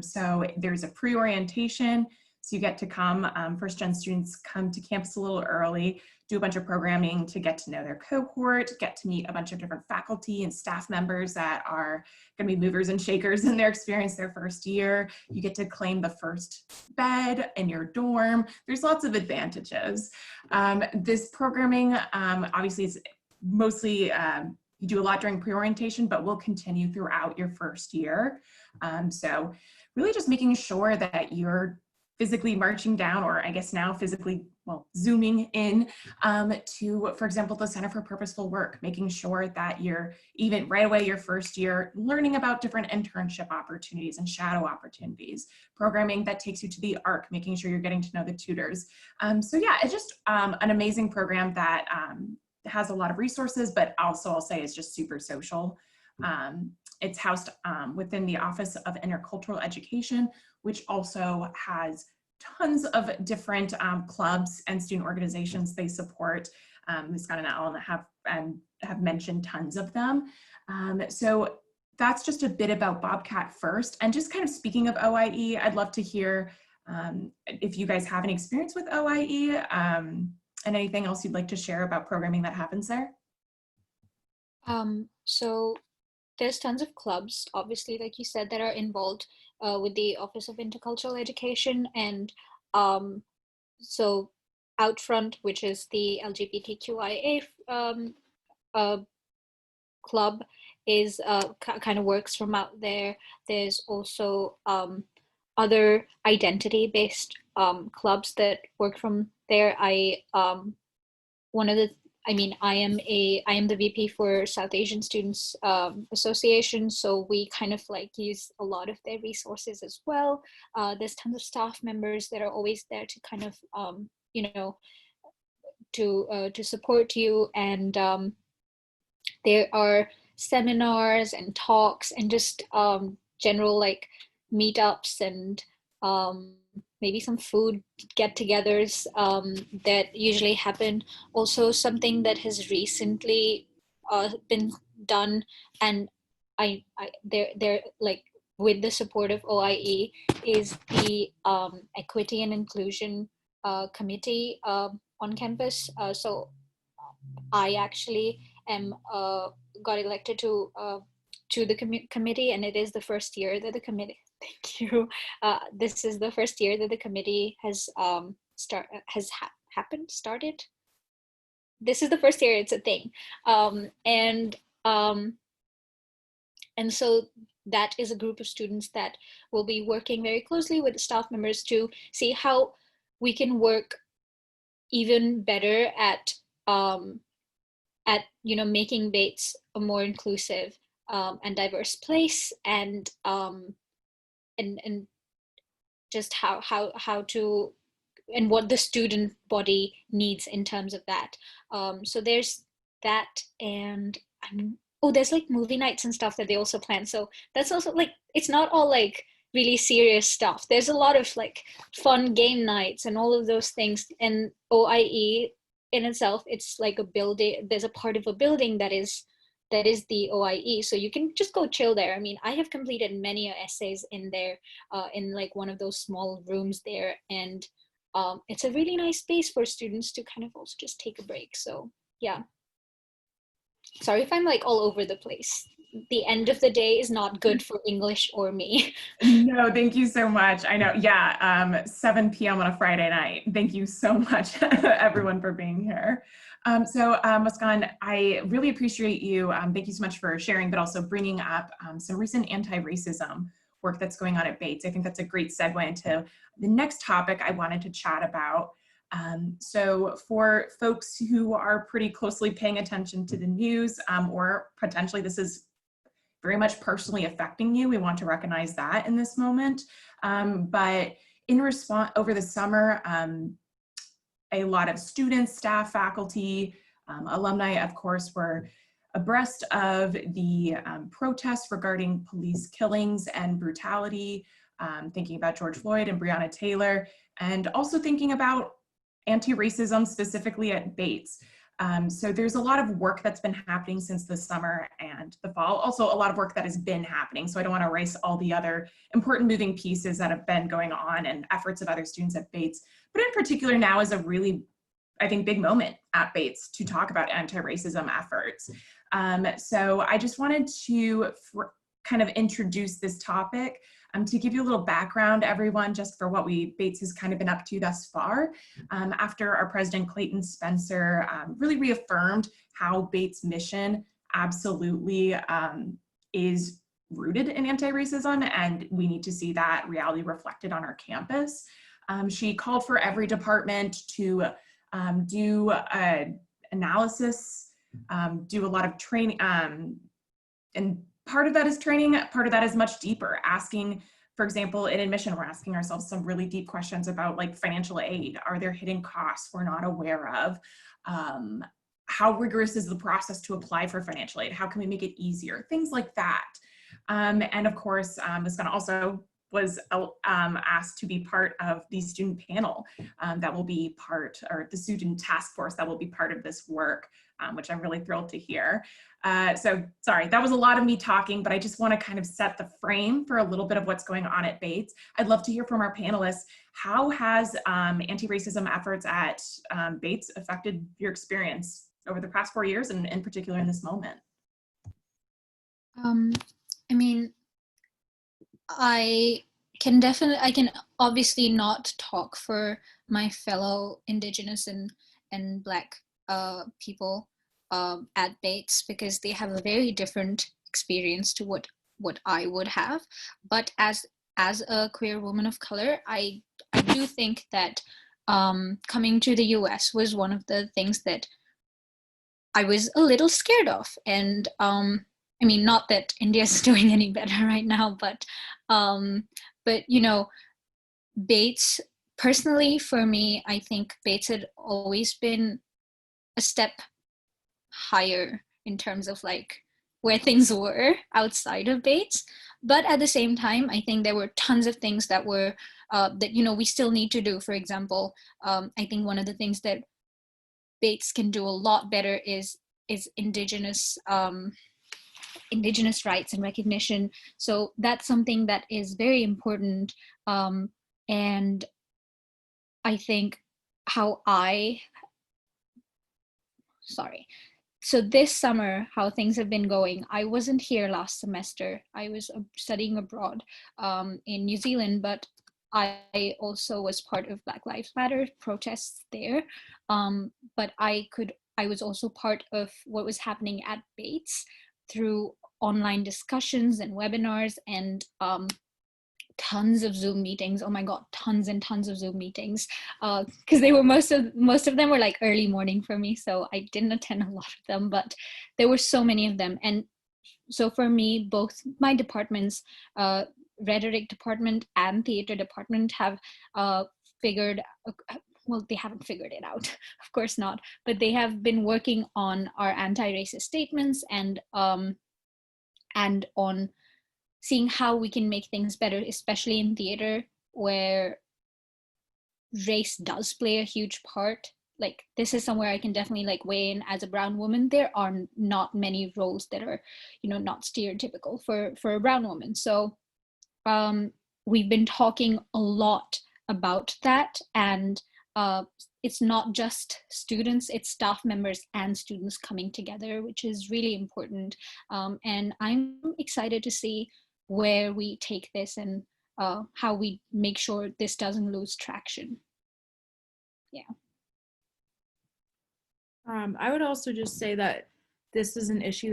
A: So there's a pre-orientation, so you get to come, first gen students come to campus a little early, do a bunch of programming to get to know their cohort, get to meet a bunch of different faculty and staff members that are going to be movers and shakers in their experience their first year. You get to claim the first bed in your dorm. There's lots of advantages. This programming obviously is mostly, you do a lot during pre-orientation, but will continue throughout your first year. So really just making sure that you're physically marching down, or I guess now physically, well, zooming in to, for example, the Center for Purposeful Work, making sure that you're even right away your first year learning about different internship opportunities and shadow opportunities, programming that takes you to the ARC, making sure you're getting to know the tutors. So yeah, it's just an amazing program that has a lot of resources, but also I'll say is just super social. It's housed within the Office of Intercultural Education, which also has tons of different clubs and student organizations they support. Muskan and Ellen have mentioned tons of them. So that's just a bit about Bobcat first. And just kind of speaking of OIE, I'd love to hear if you guys have any experience with OIE and anything else you'd like to share about programming that happens there.
C: So there's tons of clubs, obviously, like you said, that are involved with the Office of Intercultural Education. And so Outfront, which is the LGBTQIA club, is kind of works from out there. There's also other identity-based clubs that work from there. I am the VP for South Asian Students Association, so we kind of like use a lot of their resources as well. There's tons of staff members that are always there to kind of, to support you. And there are seminars and talks and just general like meetups and maybe some food get-togethers that usually happen. Also, something that has recently been done, and they're like with the support of OIE, is the Equity and Inclusion Committee on campus. So I actually got elected to the committee, and it is the first year that the committee. Thank you. This is the first year that the committee has started. This is the first year it's a thing, and so that is a group of students that will be working very closely with the staff members to see how we can work even better at making Bates a more inclusive and diverse place, and just how to, and what the student body needs in terms of that. So there's that, and there's like movie nights and stuff that they also plan. So that's also like, it's not all like really serious stuff. There's a lot of like fun game nights and all of those things. And OIE in itself, it's like a building, there's a part of a building that is the OIE, so you can just go chill there. I mean, I have completed many essays in there, in like one of those small rooms there, and it's a really nice space for students to kind of also just take a break. So yeah, sorry if I'm like all over the place. The end of the day is not good for English or me.
A: No, thank you so much. I know, yeah, 7 p.m. on a Friday night. Thank you so much, everyone, for being here. Muskan, I really appreciate you. Thank you so much for sharing, but also bringing up some recent anti-racism work that's going on at Bates. I think that's a great segue into the next topic I wanted to chat about. So for folks who are pretty closely paying attention to the news, or potentially this is very much personally affecting you, we want to recognize that in this moment. But in response, over the summer, a lot of students, staff, faculty, alumni, of course, were abreast of the protests regarding police killings and brutality, thinking about George Floyd and Breonna Taylor, and also thinking about anti-racism specifically at Bates. So there's a lot of work that's been happening since the summer and the fall. Also a lot of work that has been happening. So I don't want to erase all the other important moving pieces that have been going on and efforts of other students at Bates. But in particular now is a really, I think, big moment at Bates to talk about anti-racism efforts. So I just wanted to kind of introduce this topic to give you a little background, everyone, just for what Bates has kind of been up to thus far. After our president, Clayton Spencer, really reaffirmed how Bates' mission absolutely is rooted in anti-racism, and we need to see that reality reflected on our campus. She called for every department to do an analysis, do a lot of training, and part of that is training, part of that is much deeper, asking, for example, in admission, we're asking ourselves some really deep questions about like financial aid. Are there hidden costs we're not aware of? How rigorous is the process to apply for financial aid? How can we make it easier? Things like that. And of course, Muskan also was asked to be part of the student panel that will be part, or the student task force that will be part of this work, which I'm really thrilled to hear. So sorry, that was a lot of me talking, but I just want to kind of set the frame for a little bit of what's going on at Bates. I'd love to hear from our panelists. How has anti-racism efforts at Bates affected your experience over the past 4 years, and in particular in this moment?
C: I mean, I can obviously not talk for my fellow Indigenous and Black people at Bates, because they have a very different experience to what I would have. But as a queer woman of color, I do think that coming to the US was one of the things that I was a little scared of. And I mean, not that India's doing any better right now, but you know, Bates, personally for me, I think Bates had always been a step higher in terms of like where things were outside of Bates. But at the same time, I think there were tons of things that were that, you know, we still need to do. For example, I think one of the things that Bates can do a lot better is Indigenous rights and recognition. So that's something that is very important. And I think so this summer, how things have been going, I wasn't here last semester. I was studying abroad in New Zealand, but I also was part of Black Lives Matter protests there. But I was also part of what was happening at Bates through online discussions and webinars and tons of Zoom meetings. Oh my God, tons and tons of Zoom meetings. Because they were most of them were like early morning for me, so I didn't attend a lot of them, but there were so many of them. And so for me, both my departments, rhetoric department and theater department, have figured, well, they haven't figured it out, of course not, but they have been working on our anti-racist statements and on seeing how we can make things better, especially in theater, where race does play a huge part. Like, this is somewhere I can definitely like weigh in as a brown woman. There are not many roles that are, you know, not stereotypical for a brown woman. So we've been talking a lot about that, and it's not just students, it's staff members and students coming together, which is really important. And I'm excited to see where we take this and how we make sure this doesn't lose traction. Yeah.
D: I would also just say that this is an issue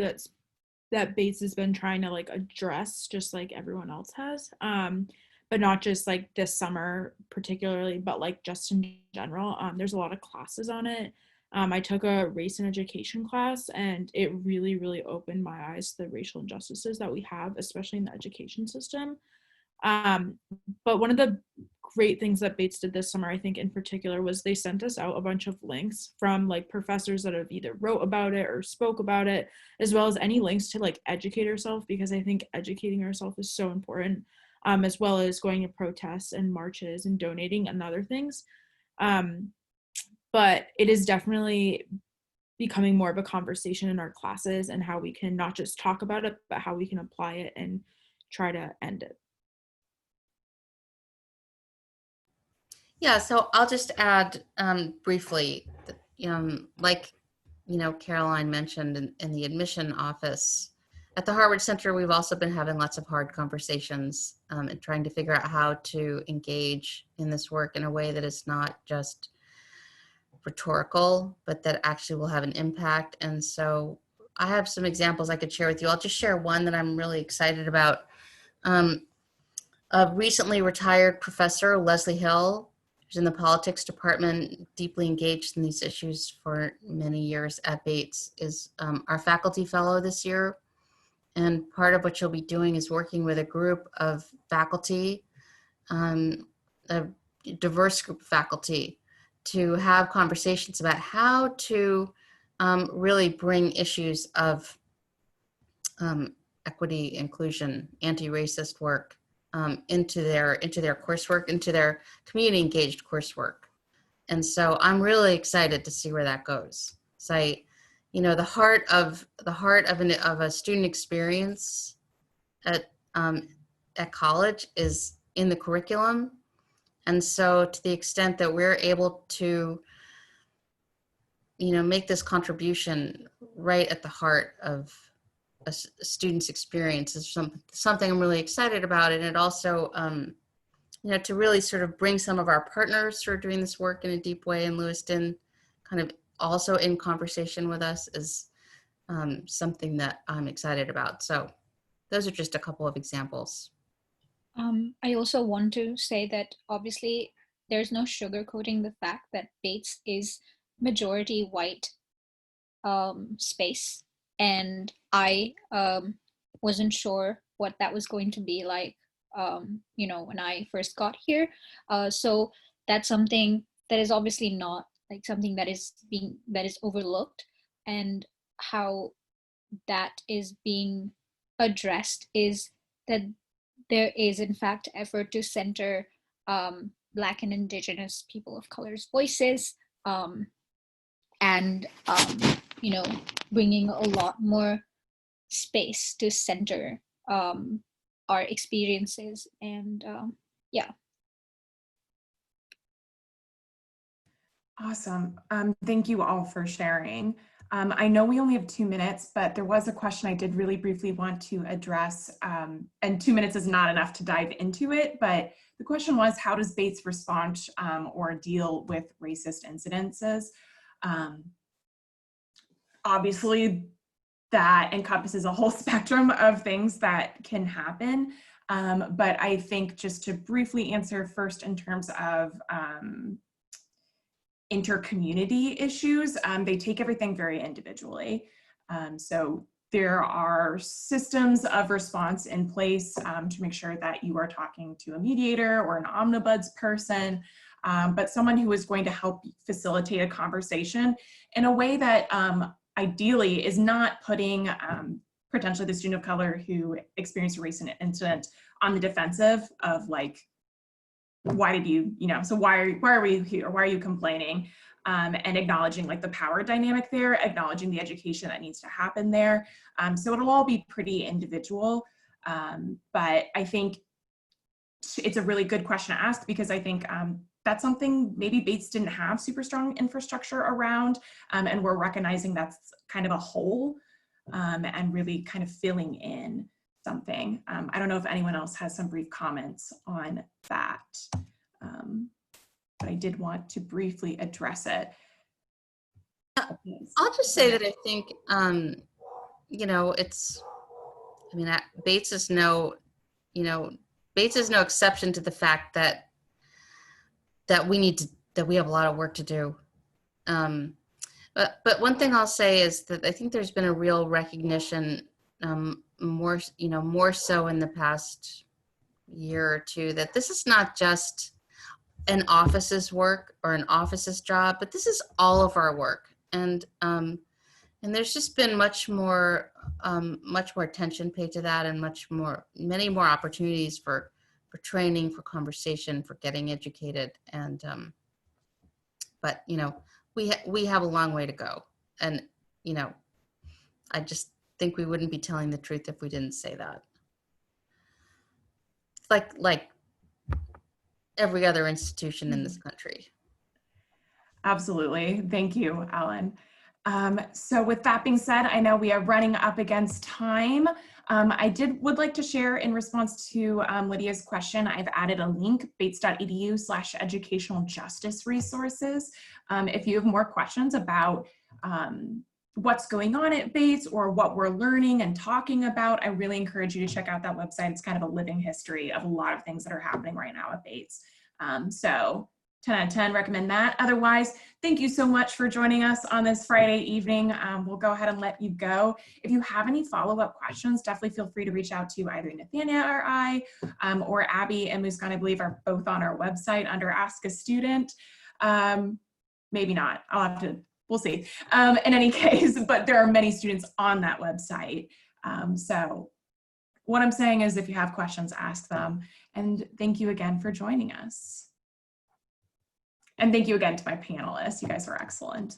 D: that Bates has been trying to like address, just like everyone else has, but not just like this summer particularly, but like just in general. There's a lot of classes on it. I took a race and education class, and it really, really opened my eyes to the racial injustices that we have, especially in the education system. But one of the great things that Bates did this summer, I think in particular, was they sent us out a bunch of links from like professors that have either wrote about it or spoke about it, as well as any links to like educate yourself, because I think educating yourself is so important, as well as going to protests and marches and donating and other things. but it is definitely becoming more of a conversation in our classes and how we can not just talk about it, but how we can apply it and try to end it.
B: Yeah, so I'll just add briefly, like, Caroline mentioned in the admission office, at the Harward Center, we've also been having lots of hard conversations and trying to figure out how to engage in this work in a way that is not just rhetorical, but that actually will have an impact. And so I have some examples I could share with you. I'll just share one that I'm really excited about. A recently retired professor, Leslie Hill, who's in the politics department, deeply engaged in these issues for many years at Bates, is our faculty fellow this year. And part of what she'll be doing is working with a group of faculty, a diverse group of faculty, to have conversations about how to really bring issues of equity, inclusion, anti-racist work into their coursework, into their community engaged coursework. And so I'm really excited to see where that goes. So the heart of a student experience at college is in the curriculum. And so to the extent that we're able to, make this contribution right at the heart of a student's experience is something I'm really excited about. And it also, to really sort of bring some of our partners who are doing this work in a deep way in Lewiston kind of also in conversation with us is something that I'm excited about. So those are just a couple of examples.
C: I also want to say that obviously there's no sugarcoating the fact that Bates is majority white space, and I wasn't sure what that was going to be like, when I first got here. So that's something that is obviously not like something that is overlooked, and how that is being addressed is that there is in fact effort to center Black and Indigenous people of color's voices, and bringing a lot more space to center our experiences. And yeah.
A: Awesome. Thank you all for sharing. I know we only have 2 minutes, but there was a question I did really briefly want to address, and 2 minutes is not enough to dive into it, but the question was, how does Bates respond or deal with racist incidences? Obviously, that encompasses a whole spectrum of things that can happen, but I think just to briefly answer first in terms of inter-community issues, they take everything very individually. So there are systems of response in place to make sure that you are talking to a mediator or an omnibuds person, but someone who is going to help facilitate a conversation in a way that ideally is not putting potentially the student of color who experienced a recent incident on the defensive of like, why did you, so why are we here? Why are you complaining? And acknowledging like the power dynamic there, acknowledging the education that needs to happen there. So it'll all be pretty individual. But I think it's a really good question to ask, because I think that's something maybe Bates didn't have super strong infrastructure around, and we're recognizing that's kind of a hole, and really kind of filling in something. I don't know if anyone else has some brief comments on that, but I did want to briefly address it.
B: I'll just say that I think, Bates is no exception to the fact that we have a lot of work to do. But one thing I'll say is that I think there's been a real recognition, more so in the past year or two, that this is not just an office's work or an office's job, but this is all of our work. And there's just been much more attention paid to that, and many more opportunities for training, for conversation, for getting educated. And but we have a long way to go. And, you know, I just think we wouldn't be telling the truth if we didn't say that. Like every other institution in this country.
A: Absolutely. Thank you, Ellen. So with that being said, I know we are running up against time. I would like to share in response to Lydia's question, I've added a link, bates.edu/educational justice resources. If you have more questions about what's going on at Bates or what we're learning and talking about, I really encourage you to check out that website. It's kind of a living history of a lot of things that are happening right now at Bates. So 10 out of 10, recommend that. Otherwise, thank you so much for joining us on this Friday evening. We'll go ahead and let you go. If you have any follow-up questions, definitely feel free to reach out to either Nathania or I, or Abby and Muskan, I believe, are both on our website under Ask a Student. Maybe not, we'll see. In any case, but there are many students on that website. So what I'm saying is if you have questions, ask them. And thank you again for joining us. And thank you again to my panelists. You guys were excellent.